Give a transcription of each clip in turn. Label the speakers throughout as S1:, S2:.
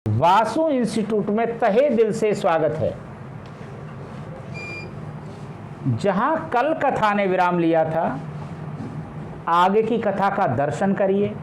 S1: Vasu institute में तहे दिल से स्वागत है। जहां कल कथा ने विराम लिया था, आगे की कथा का दर्शन करिए,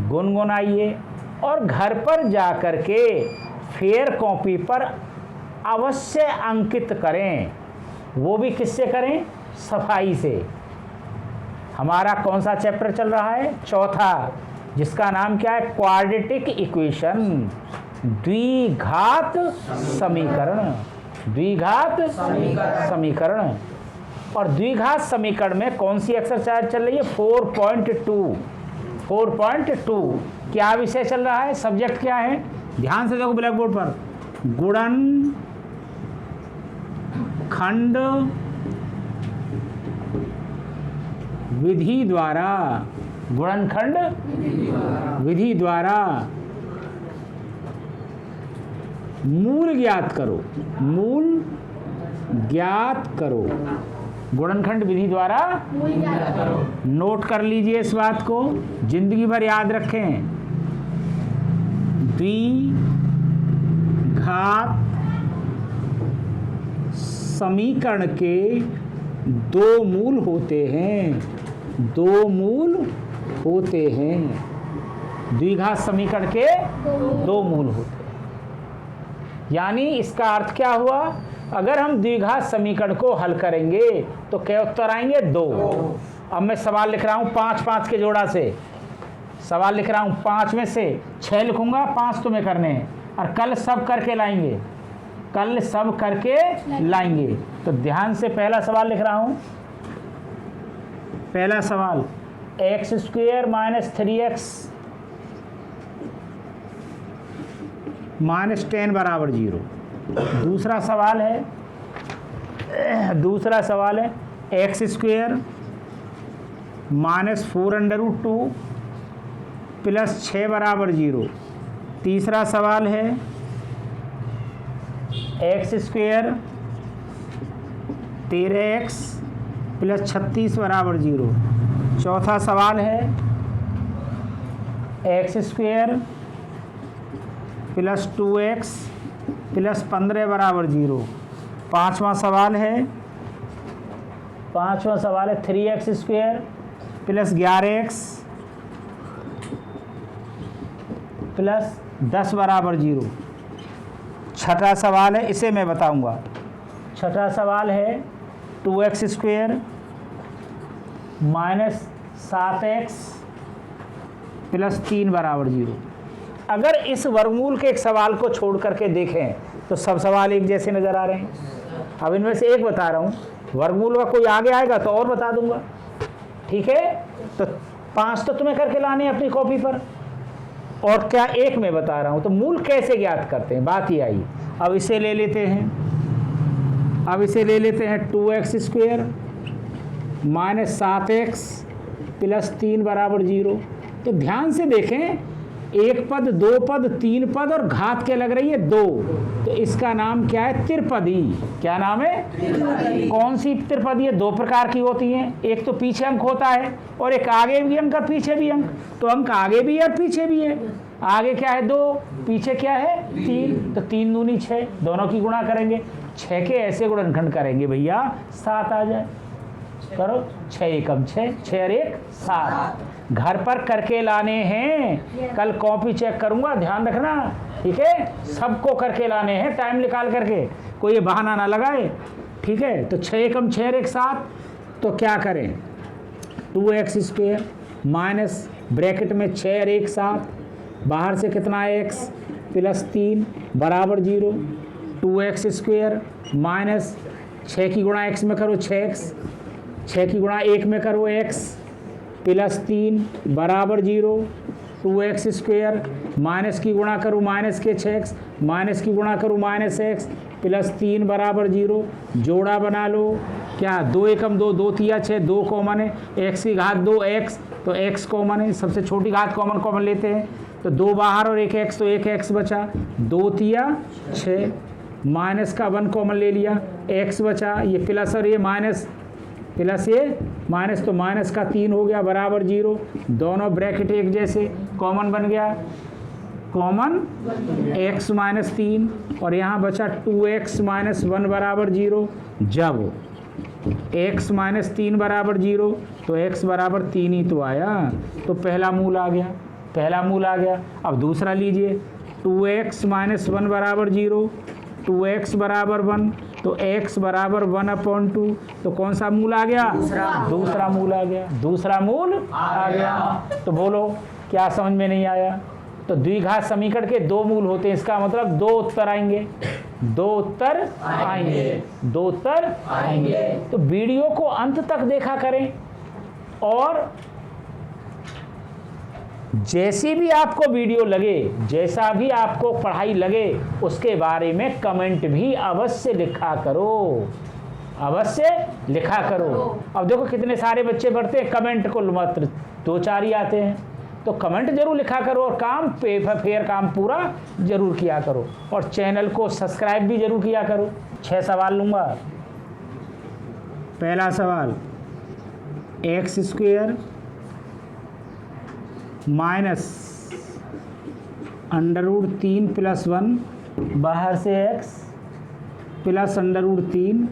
S1: गुनगुनाइए और घर पर जाकर के फेयर कॉपी पर अवश्य अंकित करें। वो भी किससे करें? सफाई से। हमारा कौन सा चैप्टर चल रहा है? चौथा, जिसका नाम क्या है? क्वाड्रेटिक इक्वेशन, द्विघात समीकरण। द्विघात समीकरण। और द्विघात समीकरण में कौन सी एक्सरसाइज चल रही है? 4.2। 4.2 क्या विषय चल रहा है? सब्जेक्ट क्या है? ध्यान से देखो ब्लैक बोर्ड पर। गुणनखंड विधि द्वारा, गुणनखंड विधि द्वारा मूल ज्ञात करो। मूल ज्ञात करो। गुणनखंड विधि द्वारा नोट कर लीजिए इस बात को, जिंदगी भर याद रखें। द्विघात समीकरण के दो मूल होते हैं। दो मूल होते हैं। द्विघात समीकरण के दो मूल होते हैं। यानी इसका अर्थ क्या हुआ? अगर हम द्विघात समीकरण को हल करेंगे तो क्या उत्तर आएंगे? 2। अब मैं सवाल लिख रहा हूं 5-5 के जोड़ा से। सवाल लिख रहा हूं 5 में से 6 लिखूंगा, 5 तुम्हें करने हैं और कल सब करके लाएंगे। कल सब करके लाएंगे। तो ध्यान से पहला सवाल लिख रहा हूं। पहला सवाल, x² - 3x - 10 = 0। दूसरा सवाल है x² - 4√2 + 6 = 0। तीसरा सवाल है x² - 13x + 36 = 0। चौथा सवाल है x² + 2x + 15 = 0। पांचवा सवाल है 3x² + 11x + 10 = 0। छठा सवाल है, इसे मैं बताऊंगा। छठा सवाल है 2x² - 7x + 3 = 0। अगर इस वर्गमूल के एक सवाल को छोड़ करके देखें तो सब सवाल एक जैसे नजर आ रहे हैं। अब इनमें से एक बता रहा हूं, वर्गमूल का कोई आगे आएगा तो और बता दूंगा। ठीक है? तो 5 तो तुम्हें करके लाने अपनी कॉपी पर, और क्या एक मैं बता रहा हूं। तो मूल कैसे ज्ञात करते हैं, बात ही आई। अब इसे ले लेते हैं 2x² - 7x + 3 = 0। तो ध्यान से देखें, एक पद, दो पद, तीन पद और घात के लग रही है 2। तो इसका नाम क्या है? त्रिपदी। क्या नाम है? कौन सी त्रिपदी है? 2 प्रकार की होती हैं। एक तो पीछे अंक होता है और एक आगे भी अंक और पीछे भी अंक। तो अंक आगे भी है और पीछे भी है। आगे क्या है? 2, पीछे क्या है? 3। तो 3 दूनी 6, दोनों की गुणा करेंगे। 6 के ऐसे गुणनखंड करेंगे भैया 7 आ जाए। करो 6 एकम 6, 6 और 1 7। घर पर करके लाने हैं। कल कॉपी चेक करूंगा, ध्यान रखना। ठीक है? सबको करके लाने हैं, टाइम निकाल करके, कोई ये बहाना ना लगाए। ठीक है? तो 6 एकम 6 और 1 7। तो क्या करें? 2x² माइनस ब्रैकेट में 6 और 1 7, बाहर से कितना है? x + 3 = 0। 2x² माइनस 6 की गुणा x में करो 6x, 6 की गुणा 1 में करो x + 3 = 0। 2x² माइनस की गुणा करो माइनस के 6x, माइनस की गुणा करो -x + 3 = 0। जोड़ा बना लो। क्या? 2 एकम 2, 2 तिया 6, 2 कॉमन है। x की घात 2x, तो x कॉमन है। सबसे छोटी घात कॉमन लेते हैं। तो 2 बाहर और 1 x, तो 1 x बचा। 2 तिया 6, माइनस का 1 कॉमन ले लिया, x बचा। ये प्लस और ये माइनस, प्लस ये माइनस, तो माइनस का 3 हो गया = 0। दोनों ब्रैकेट एक जैसे, कॉमन बन गया। कॉमन x माइनस 3 और यहाँ बचा 2x माइनस 1 बराबर 0। जब x माइनस 3 बराबर 0 तो x बराबर 3 ही तो आया, तो पहला मूल आ गया, पहला मूल आ गया। अब दूसरा लीजिए, 2x माइनस 1 बराबर 0, 2x बराबर 1, तो x बराबर 1/2, तो कौन सा मूल आ गया? दूसरा मूल आ गया, दूसरा मूल आ गया। तो बोलो क्या समझ में नहीं आया? तो द्विघात समीकरण के दो मूल होते हैं, इसका मतलब दो उत्तर आएंगे, दो उत्तर आएंगे, दो उत्तर आएंगे। तो वीडियो को अंत तक देखा करें और जैसी भी आपको वीडियो लगे, जैसा भी आपको पढ़ाई लगे, उसके बारे में कमेंट भी अवश्य लिखा करो, अवश्य लिखा करो। अब देखो कितने सारे बच्चे पढ़ते हैं, कमेंट को मात्र 2-4 ही आते हैं, तो कमेंट जरूर लिखा करो और काम फेयर काम पूरा जरूर किया करो और चैनल को सब्सक्राइब भी जरूर किया करो। 6 सवाल लूँगा। पहला सवाल, एक्स स्क्वायर माइनस √3 + 1 बाहर से x प्लस √3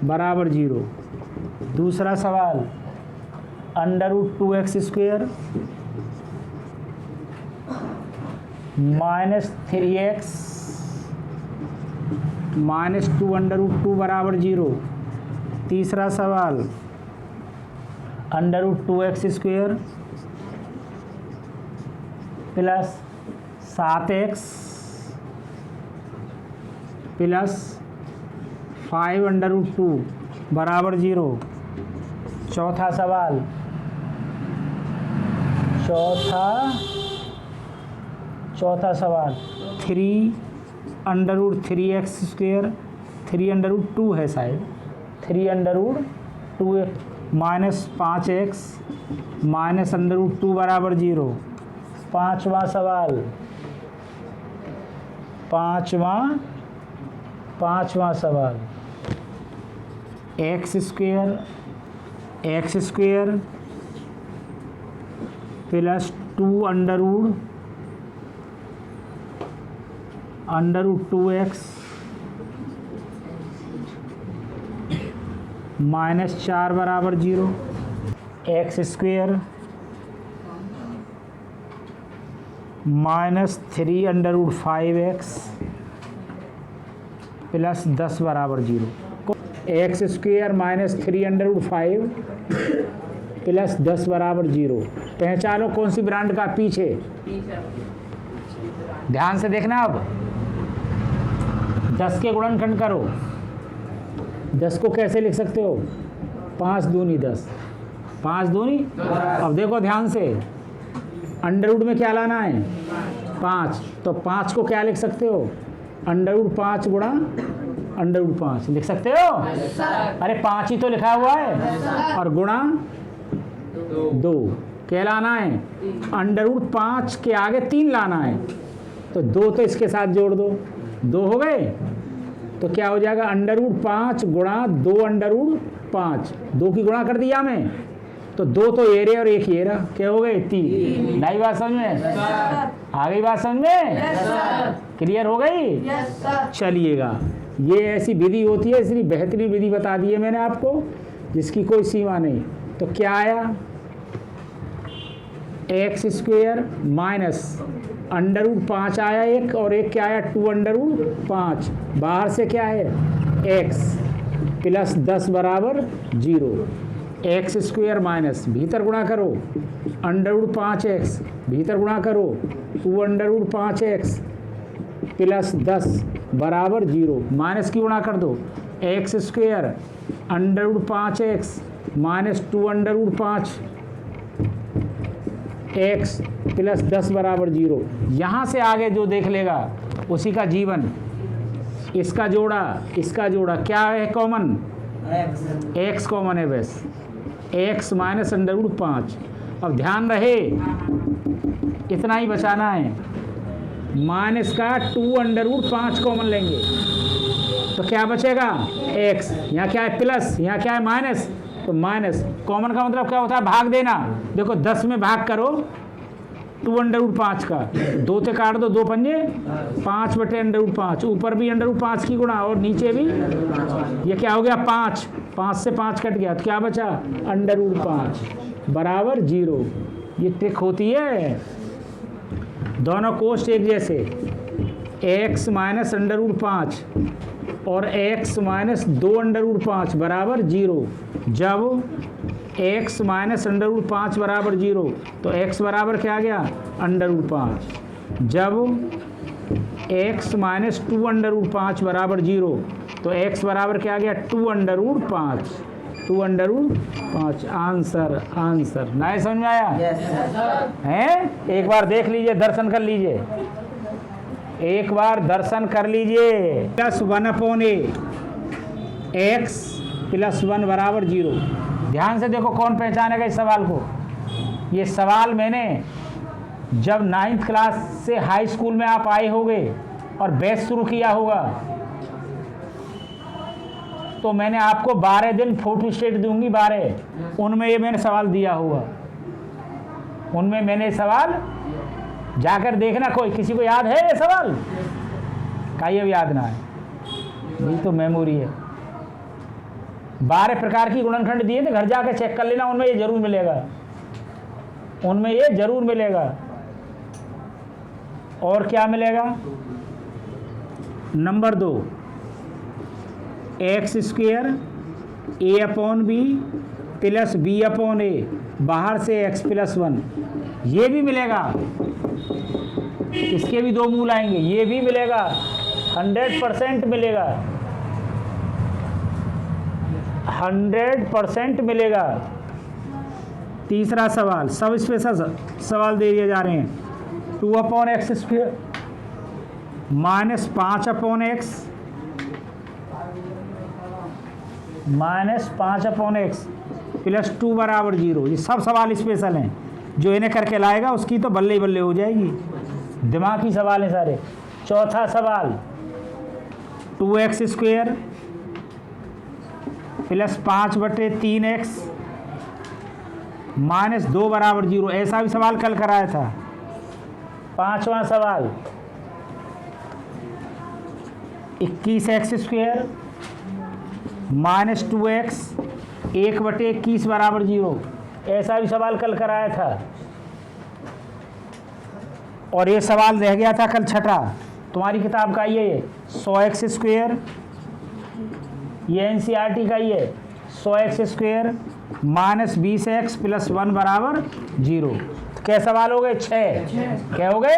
S1: बराबर 0। दूसरा सवाल, √2x square minus 3x minus 2 बराबर 0। तीसरा सवाल, √2x square plus 7x plus 5√2 बराबर 0। चौथा सवाल, चौथा सवाल 3√3x स्क्वायर 3√2 है शायद, 3√2 माइनस 5x माइनस √2 बराबर 0। पांचवा सवाल, पांचवा सवाल, x square plus 2√2x minus 4 बराबर 0। X square minus 3√5x plus 10 बराबर 0। एक्स स्क्वायर माइनस 3√5 प्लस 10 बराबर 0। पहचानो कौन सी ब्रांड का? पीछे ध्यान से देखना। अब 10 के गुणनखंड करो। 10 को कैसे लिख सकते हो? 5 दूनी 10, 5 दूनी। अब देखो ध्यान से, अंडर में क्या लाना है? 5, तो 5 को क्या लिख सकते हो? √5 गुणा √5 लिख सकते हो? अरे 5 ही तो लिखा हुआ है, और गुणा 2 क्या लाना है? √5 के आगे 3 लाना है, तो 2 तो इसके साथ जोड़ दो, 2 हो गए। तो क्या हो जाएगा? √5 गुणा 2√5, 2 की गुणा कर दिया मैं, तो 2 तो ये रहे और 1 ये रहा, क्या हो गए? 3। नई बात समझ में आ गई? बात समझ में क्लियर हो गई? चलिएगा, ये ऐसी विधि होती है, इसलिए बेहतरीन विधि बता दी है मैंने आपको, जिसकी कोई सीमा नहीं। तो क्या आया? एक्स स्क्वायर माइनस √5 आया एक, और एक क्या आया? 2√5। बाहर से क्या है? x प्लस 10 बराबर 0। एक्स स्क्वायर माइनस, भीतर गुणा करो √5x, भीतर गुणा करो 2√5x प्लस 10 बराबर 0। माइनस की गुणा कर दो, x square √5x minus 2√5x plus 10 बराबर 0। यहाँ से आगे जो देख लेगा उसी का जीवन। इसका जोड़ा क्या है? कॉमन x कॉमन है, बस x माइनस √5। अब ध्यान रहे इतना ही बचाना है, माइनस का 2√5 कॉमन लेंगे तो क्या बचेगा? x। यहाँ क्या है? प्लस, यहाँ क्या है? माइनस, तो माइनस। कॉमन का मतलब क्या होता है? भाग देना। देखो 10 में भाग करो 2 अंडर रूट 5 का 2 से काट दो, 2 पंजे 5 बटे अंडर रूट 5, ऊपर भी अंडर रूट 5 की गुणा और नीचे भी, ये क्या हो गया 5, 5 से 5 कट गया तो क्या बचा अंडर रूट 5 बराबर 0। ये ट्रिक होती है, दोनों कोष्ठ एक जैसे, x माइनस अंडर रूट 5 और x माइनस 2 अंडर रूट 5 बराबर 0। जब x माइनस अंडर रूट 5 बराबर 0 तो x बराबर क्या आ गया अंडर रूट 5। जब x माइनस 2 अंडर रूट 5 बराबर 0 तो x बराबर क्या आ गया 2 under root 5, 2 under root 5। Answer answer ना समझ में आया? हैं? एक बार देख लीजिए, दर्शन कर लीजिए, एक बार दर्शन कर लीजिए। +1/a x +1 बराबर 0। ध्यान से देखो कौन पहचानेगा इस सवाल को। ये सवाल मैंने जब 9th क्लास से हाई स्कूल में आप आए होंगे और बैच शुरू किया होगा तो मैंने आपको 12 दिन फोटो स्टेट दूंगी, 12 उनमें ये मैंने सवाल दिया होगा, उनमें मैंने सवाल जाकर देखना। कोई किसी को याद है ये सवाल? कहिए भी याद ना है, ये तो मेमोरी है। 12 प्रकार की गुणनखंड दिए थे, घर जाकर चेक कर लेना, उनमें ये जरूर मिलेगा, उनमें ये जरूर मिलेगा। और क्या मिलेगा? Number 2 x square a/b plus b/a बाहर से x +1, ये भी मिलेगा। इसके भी 2 मूल आएंगे, ये भी मिलेगा, 100% मिलेगा, 100% मिलेगा। तीसरा सवाल, सब स्पेशल सवाल दे दिए जा रहे हैं। 2/x square -5/x -5/x plus 2 बराबर 0। ये सब सवाल स्पेशल हैं, जो इन्हें करके लाएगा उसकी तो बल्ले बल्ले हो जाएगी। दिमागी सवाल हैं सारे। चौथा सवाल, 2x स्क्वेयर प्लस 5/3x -2 बराबर 0। ऐसा भी सवाल कल कराया था। पांचवा सवाल, 21x स्क्वेयर -2x 1/21 बराबर 0। ऐसा भी सवाल कल कराया था। और ये सवाल रह गया था कल छठा, तुम्हारी किताब का ये 100x स्क्वेयर, ये NCERT का ये 100x स्क्वेयर -20x + 1 बराबर 0। तो क्या सवाल हो गए? 6। क्या हो गए?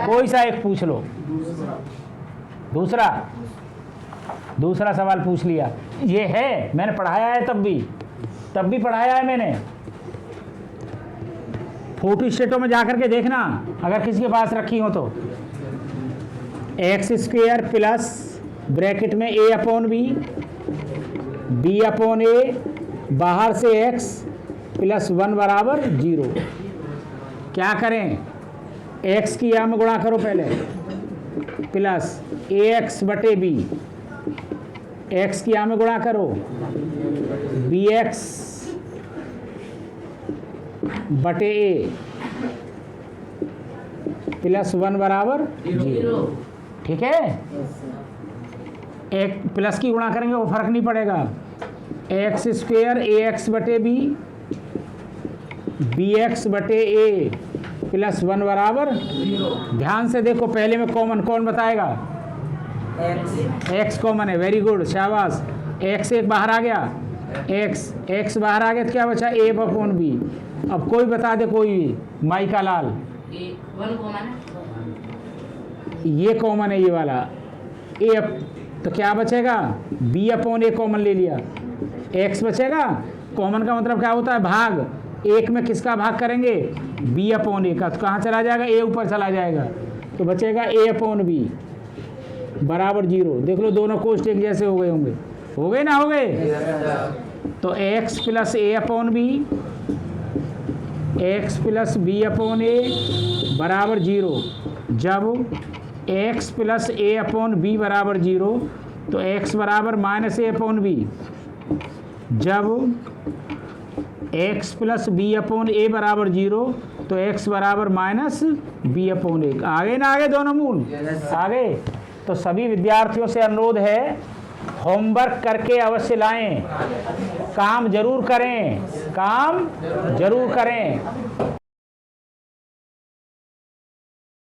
S1: कोई सा एक पूछ लो। दूसरा सवाल पूछ लिया। ये है, मैंने पढ़ाया है, तब भी पढ़ाया है मैंने। फोटो स्टेटों में जाकर के देखना अगर किसी के पास रखी हो तो। x स्क्वेयर प्लस ब्रैकेट में a/b b/a बाहर से x +1 बराबर 0। क्या करें? x की यहाँ में गुणा करो पहले, प्लस ax/b, x की यहाँ में गुणा करो, bx/a +1 बराबर 0। ठीक है? एक प्लस की गुणा करेंगे वो फर्क नहीं पड़ेगा। x स्क्वेयर ax/b bx/a +1 बराबर 0। ध्यान से देखो, पहले में कॉमन कौन बताएगा? x कॉमन है, वेरी गुड, शाबाश। x एक बाहर आ गया, x बाहर आ गया तो क्या बचा? a/b। अब कोई बता दे, कोई भी, माइका लाल। ये कॉमन है, ये वाला a, तो क्या बचेगा? b/a कॉमन ले लिया, x बचेगा। कॉमन का मतलब क्या होता है? भाग। एक में किसका भाग करेंगे? b/a का। तो कहाँ चला जाएगा? a ऊपर चला जाएगा, तो बचेगा a/b बराबर 0। देख लो, दोनों कोष्ठ एक जैसे हो गए होंगे, हो गए ना? हो गए। तो x + a/b x + b/a बराबर 0। जब x + a/b बराबर 0 तो x बराबर -a/b। जब x प्लस बी अपॉन ए बराबर 0, तो x बराबर माइनस बी अपॉन ए। आगे ना आगे दोनों मूल आगे। तो सभी विद्यार्थियों से अनुरोध है, होमवर्क करके अवश्य लाएं, काम जरूर करें, काम जरूर करें।